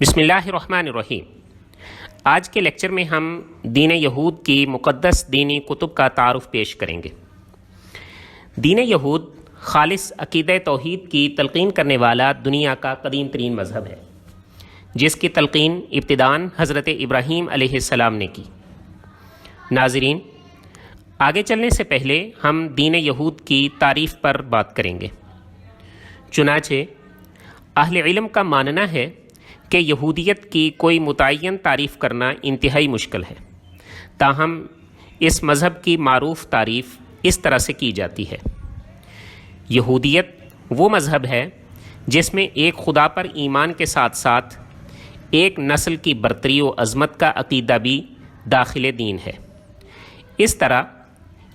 بسم اللہ الرحمن الرحیم۔ آج کے لیکچر میں ہم دین یہود کی مقدس دینی کتب کا تعارف پیش کریں گے۔ دین یہود خالص عقیدہ توحید کی تلقین کرنے والا دنیا کا قدیم ترین مذہب ہے، جس کی تلقین ابتداً حضرت ابراہیم علیہ السلام نے کی۔ ناظرین، آگے چلنے سے پہلے ہم دین یہود کی تعریف پر بات کریں گے۔ چنانچہ اہل علم کا ماننا ہے کہ یہودیت کی کوئی متعین تعریف کرنا انتہائی مشکل ہے، تاہم اس مذہب کی معروف تعریف اس طرح سے کی جاتی ہے۔ یہودیت وہ مذہب ہے جس میں ایک خدا پر ایمان کے ساتھ ساتھ ایک نسل کی برتری و عظمت کا عقیدہ بھی داخل دین ہے۔ اس طرح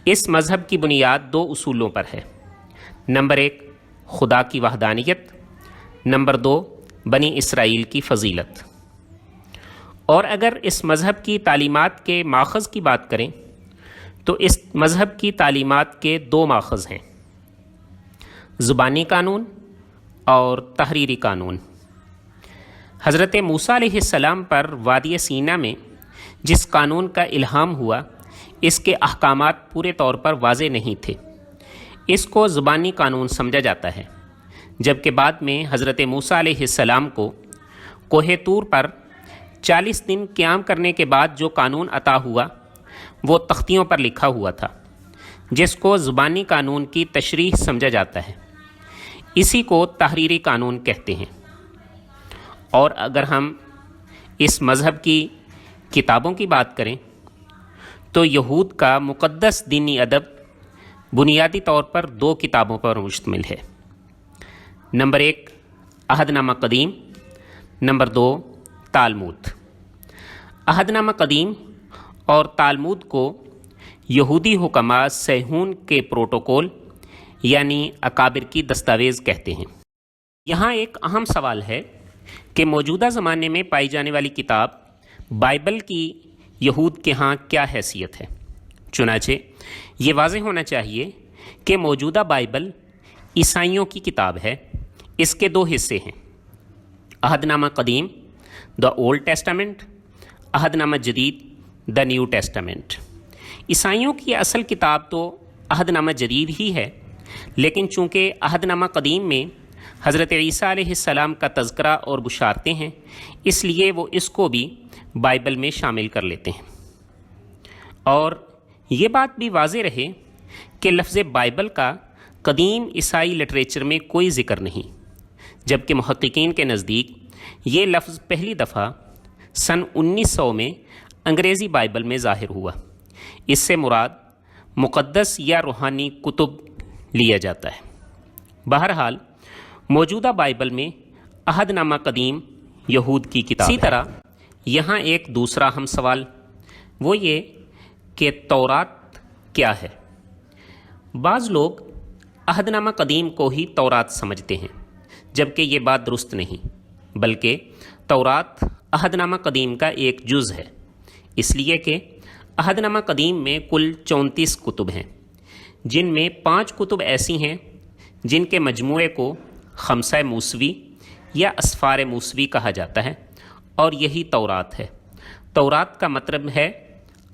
اس مذہب کی بنیاد دو اصولوں پر ہے۔ نمبر 1 خدا کی وحدانیت، نمبر 2 بنی اسرائیل کی فضیلت۔ اور اگر اس مذہب کی تعلیمات کے ماخذ کی بات کریں تو اس مذہب کی تعلیمات کے دو ماخذ ہیں، زبانی قانون اور تحریری قانون۔ حضرت موسیٰ علیہ السلام پر وادی سینا میں جس قانون کا الہام ہوا، اس کے احکامات پورے طور پر واضح نہیں تھے، اس کو زبانی قانون سمجھا جاتا ہے، جبکہ بعد میں حضرت موسیٰ علیہ السلام کو کوہ طور پر 40 دن قیام کرنے کے بعد جو قانون عطا ہوا وہ تختیوں پر لکھا ہوا تھا، جس کو زبانی قانون کی تشریح سمجھا جاتا ہے۔ اسی کو تحریری قانون کہتے ہیں۔ اور اگر ہم اس مذہب کی کتابوں کی بات کریں تو یہود کا مقدس دینی ادب بنیادی طور پر دو کتابوں پر مشتمل ہے۔ نمبر 1 عہد نامہ قدیم، نمبر 2 تالمود۔ عہد نامہ قدیم اور تالمود کو یہودی حکماء صیہون کے پروٹوکول یعنی اکابر کی دستاویز کہتے ہیں۔ یہاں ایک اہم سوال ہے کہ موجودہ زمانے میں پائی جانے والی کتاب بائبل کی یہود کے ہاں کیا حیثیت ہے۔ چنانچہ یہ واضح ہونا چاہیے کہ موجودہ بائبل عیسائیوں کی کتاب ہے۔ اس کے دو حصے ہیں، عہد نامہ قدیم دا اولڈ ٹیسٹامنٹ، عہد نامہ جدید دا نیو ٹیسٹامنٹ۔ عیسائیوں کی اصل کتاب تو عہد نامہ جدید ہی ہے، لیکن چونکہ عہد نامہ قدیم میں حضرت عیسیٰ علیہ السلام کا تذکرہ اور بشارتیں ہیں، اس لیے وہ اس کو بھی بائبل میں شامل کر لیتے ہیں۔ اور یہ بات بھی واضح رہے کہ لفظ بائبل کا قدیم عیسائی لٹریچر میں کوئی ذکر نہیں، جبکہ محققین کے نزدیک یہ لفظ پہلی دفعہ سن 1900 میں انگریزی بائبل میں ظاہر ہوا۔ اس سے مراد مقدس یا روحانی کتب لیا جاتا ہے۔ بہرحال موجودہ بائبل میں عہد نامہ قدیم یہود کی کتاب ہے۔ اسی طرح یہاں ایک دوسرا اہم سوال وہ یہ کہ تورات کیا ہے۔ بعض لوگ عہد نامہ قدیم کو ہی تورات سمجھتے ہیں، جبکہ یہ بات درست نہیں، بلکہ تورات عہد نامہ قدیم کا ایک جز ہے، اس لیے کہ عہد نامہ قدیم میں کل 34 کتب ہیں، جن میں 5 کتب ایسی ہیں جن کے مجموعے کو خمسہ موسوی یا اسفار موسوی کہا جاتا ہے، اور یہی تورات ہے۔ تورات کا مطلب ہے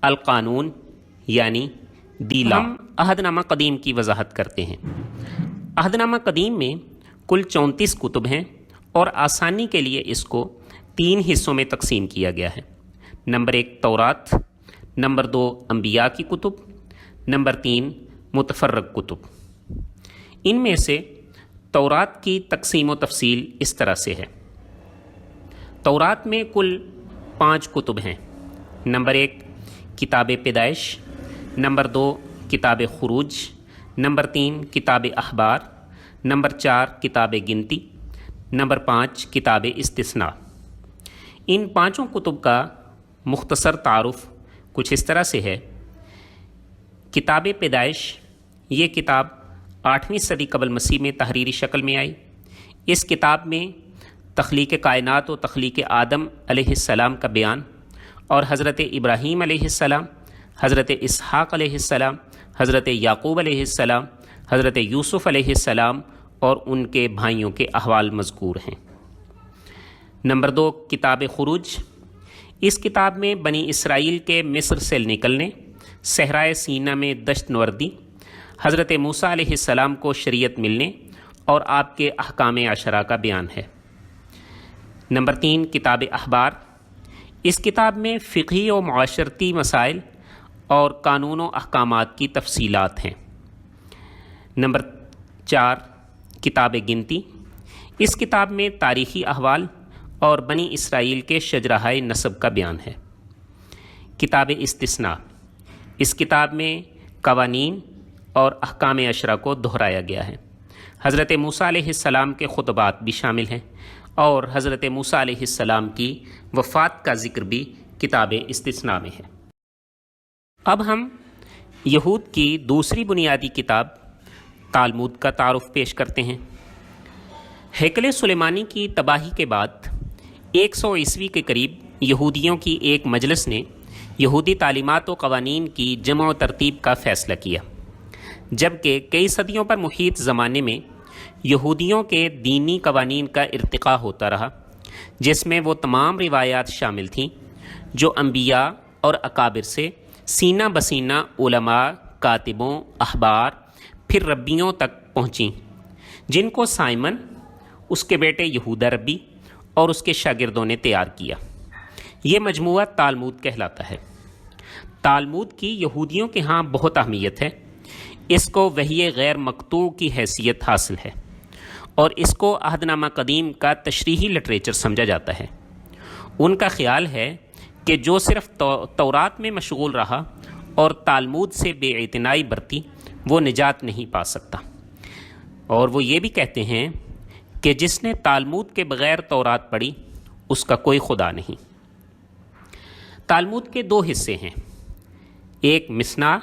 القانون یعنی دی لا۔ ہم عہد نامہ قدیم کی وضاحت کرتے ہیں۔ عہد نامہ قدیم میں کل 34 کتب ہیں، اور آسانی کے لیے اس کو 3 حصوں میں تقسیم کیا گیا ہے۔ نمبر 1 تورات، نمبر 2 انبیاء کی کتب، نمبر 3 متفرق کتب۔ ان میں سے تورات کی تقسیم و تفصیل اس طرح سے ہے۔ تورات میں کل 5 کتب ہیں۔ نمبر 1 کتاب پیدائش، نمبر 2 کتاب خروج، نمبر 3 کتاب اخبار، نمبر 4 کتاب گنتی، نمبر 5 کتاب استثناء۔ ان 5 کتب کا مختصر تعارف کچھ اس طرح سے ہے۔ کتاب پیدائش یہ کتاب 8ویں صدی قبل مسیح میں تحریری شکل میں آئی۔ اس کتاب میں تخلیق کائنات و تخلیق آدم علیہ السلام کا بیان، اور حضرت ابراہیم علیہ السلام، حضرت اسحاق علیہ السلام، حضرت یعقوب علیہ السلام، حضرت یوسف علیہ السلام اور ان کے بھائیوں کے احوال مذکور ہیں۔ نمبر 2 کتاب خروج، اس کتاب میں بنی اسرائیل کے مصر سے نکلنے، صحرائے سینا میں دشت نوردی، حضرت موسیٰ علیہ السلام کو شریعت ملنے اور آپ کے احکام عشرہ کا بیان ہے۔ نمبر 3 کتاب احبار، اس کتاب میں فقہی و معاشرتی مسائل اور قانون و احکامات کی تفصیلات ہیں۔ نمبر 4 کتاب گنتی، اس کتاب میں تاریخی احوال اور بنی اسرائیل کے شجرہائے نسب کا بیان ہے۔ کتاب استثناء، اس کتاب میں قوانین اور احکام عشرہ کو دہرایا گیا ہے۔ حضرت موسیٰ علیہ السلام کے خطبات بھی شامل ہیں اور حضرت موسیٰ علیہ السلام کی وفات کا ذکر بھی کتاب استثناء میں ہے۔ اب ہم یہود کی دوسری بنیادی کتاب تالمود کا تعارف پیش کرتے ہیں۔ ہیکل سلیمانی کی تباہی کے بعد 100 عیسوی کے قریب یہودیوں کی ایک مجلس نے یہودی تعلیمات و قوانین کی جمع و ترتیب کا فیصلہ کیا، جبکہ کئی صدیوں پر محیط زمانے میں یہودیوں کے دینی قوانین کا ارتقاء ہوتا رہا، جس میں وہ تمام روایات شامل تھیں جو انبیاء اور اکابر سے سینہ بسینہ علماء، کاتبوں، احبار، پھر ربیوں تک پہنچیں، جن کو سائمن، اس کے بیٹے یہودا ربی اور اس کے شاگردوں نے تیار کیا۔ یہ مجموعہ تالمود کہلاتا ہے۔ تالمود کی یہودیوں کے ہاں بہت اہمیت ہے، اس کو وحی غیر مقطوع کی حیثیت حاصل ہے اور اس کو عہد نامہ قدیم کا تشریحی لٹریچر سمجھا جاتا ہے۔ ان کا خیال ہے کہ جو صرف تورات میں مشغول رہا اور تالمود سے بے اعتنائی برتی، وہ نجات نہیں پا سکتا، اور وہ یہ بھی کہتے ہیں کہ جس نے تالمود کے بغیر تورات پڑھی اس کا کوئی خدا نہیں۔ تالمود کے 2 حصے ہیں، ایک مسنا،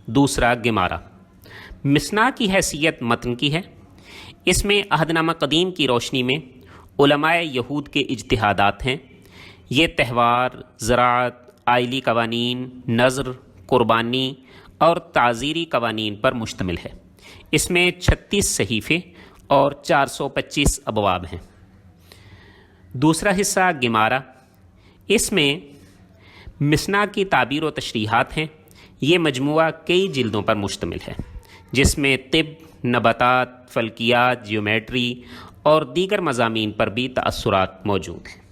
دوسرا گمارا۔ مسنا کی حیثیت متن کی ہے، اس میں عہد نامہ قدیم کی روشنی میں علماء یہود کے اجتہادات ہیں۔ یہ تہوار، زراعت، آئلی قوانین، نذر، قربانی اور تعزیری قوانین پر مشتمل ہے۔ اس میں 36 صحیفے اور 425 ابواب ہیں۔ دوسرا حصہ گمارا، اس میں مسنا کی تعبیر و تشریحات ہیں۔ یہ مجموعہ کئی جلدوں پر مشتمل ہے، جس میں طب، نباتات، فلکیات، جیومیٹری اور دیگر مضامین پر بھی تأثرات موجود ہیں۔